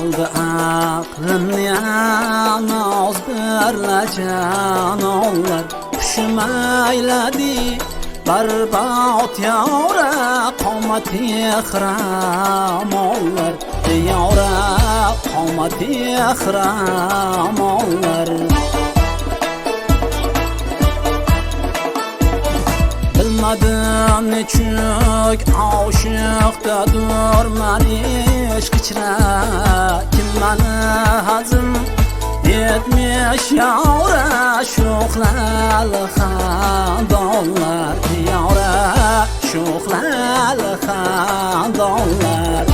aldı aqlimni noz birla janonlar Qushim ayladi barbod yora qomati xiramonlar yora qomati xiramonlar Bilmadim nechuk oshiqdadur mani ishq ichra kim mani hazm etmish yora sho'xlali xandonlar yora sho'xlali xandonlar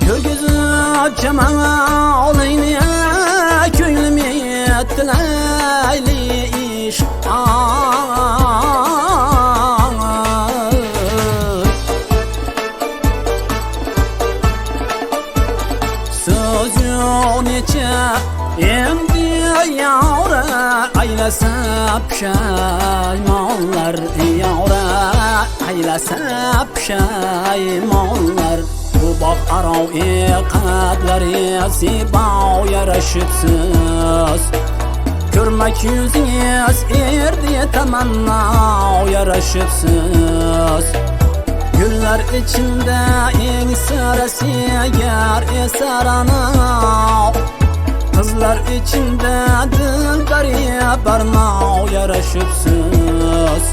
ko'rgizib jamoalayni ko'nglim yettilayli ishq so'z yo'q necha endi yora aylasa pushaymonlar yora aylasa pushaymonlar bu bog' aro qadlari sibow yarashibsiz ko'rmak yuzingiz erdi tamanno yarashibsiz gullar ichimda eng sarasi agar esaranov qizlar ichimda dilbari barnov yarashibsiz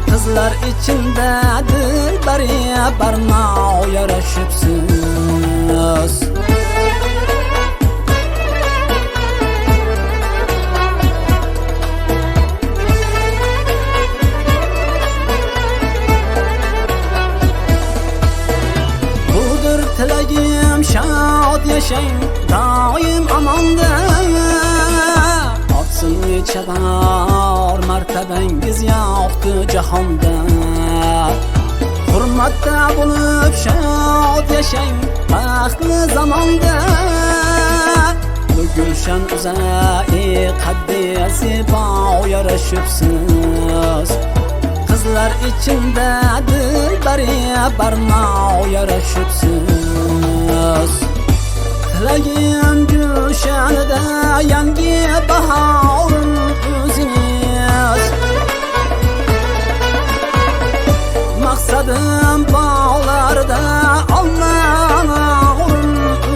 qizlar ichimda dilbari barnov yarashibsiz tilagim shod yashang doim amonda ortsin necha bor martabangiz yoqdi jahonda hurmatda bo'lib shod yashang baxtli zamonda bu gulshan uzai qaddi sibow yarashibsiz qizlar ichimda dilbari barnov yarashibsiz tilagim gulshanida yangi bahorim o'zingiz maqsadim bog'larda olmag'urim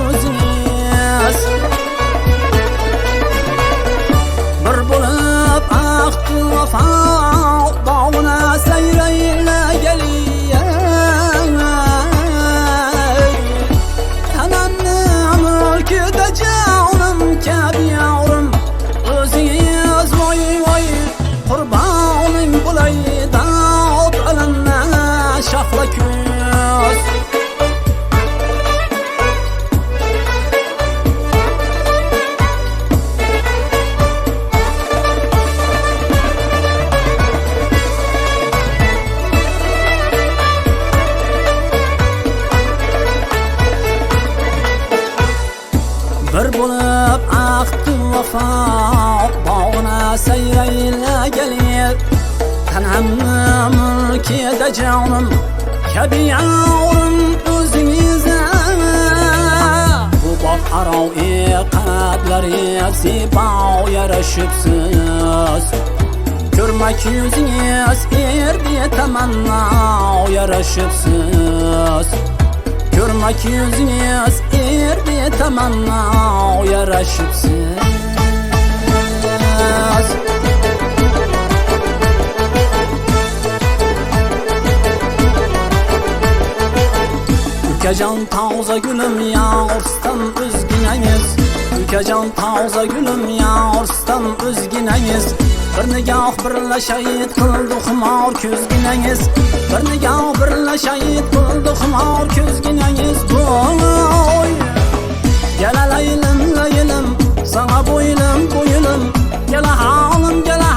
o'zingiz bir bo'lib aqd vafo bog'una sayraylagali tanamni mulkida jonim kabi yavrum o'zingiz voy voy qurboning bo'lay dod alanna shahla ko'z bir bo'lib aqd vafo bog'una sayraylagali tanamni mulkida jonim kabi yavrum o'zingiz bu bog' aro qadlari sibow yarashibsiz ko'rmak yuzingiz erdi tamanno yarashibsiz ko'rmak yuzingiz erdi tamanno yarashibsiz ukajon toza gulim yorstam o'zginangiz ukajon toza gulim yorstam o'zginangiz bir nigoh birla shahid qildi xumor ko'zginangiz bir nigoh birla shahid qildi xumor ko'zginangiz voy galalaylim laylim sana bo'ylim bo'ylim gala halim gala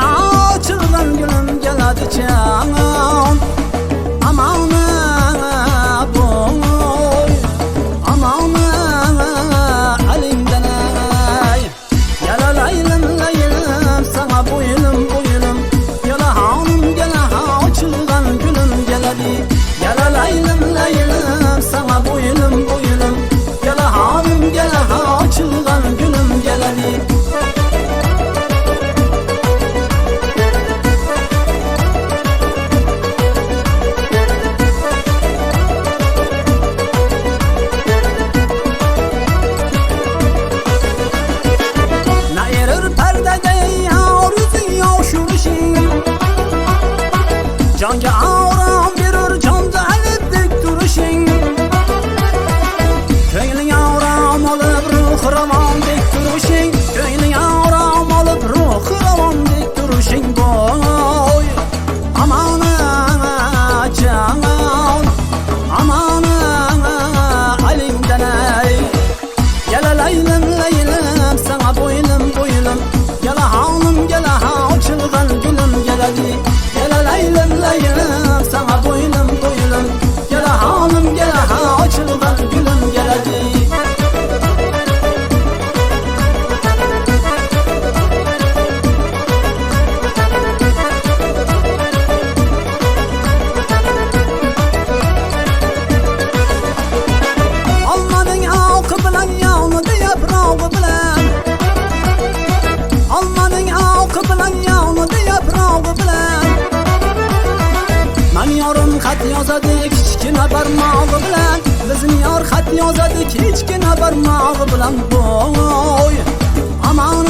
chilg'an gulim galadi chan amona boy amona alimdanay galalaylim laylim sana bo'ylim bo'ylim gala halim gala chilg'an gulim galadi galalaylim laylim keladi. Gela laylim laylim sana doyulum doyulum. Gela hanım gela ha açılgan gülüm geladi. Almanın avkı bilen yağmurda yaprağı bilen. Almanın avkı bilen yağmurda yaprağı bilen. Men yorim xat yozadı kichkina barmog'i bilan. Bizim yor xat yozadı kichkina barmog'i bilan. Boy aman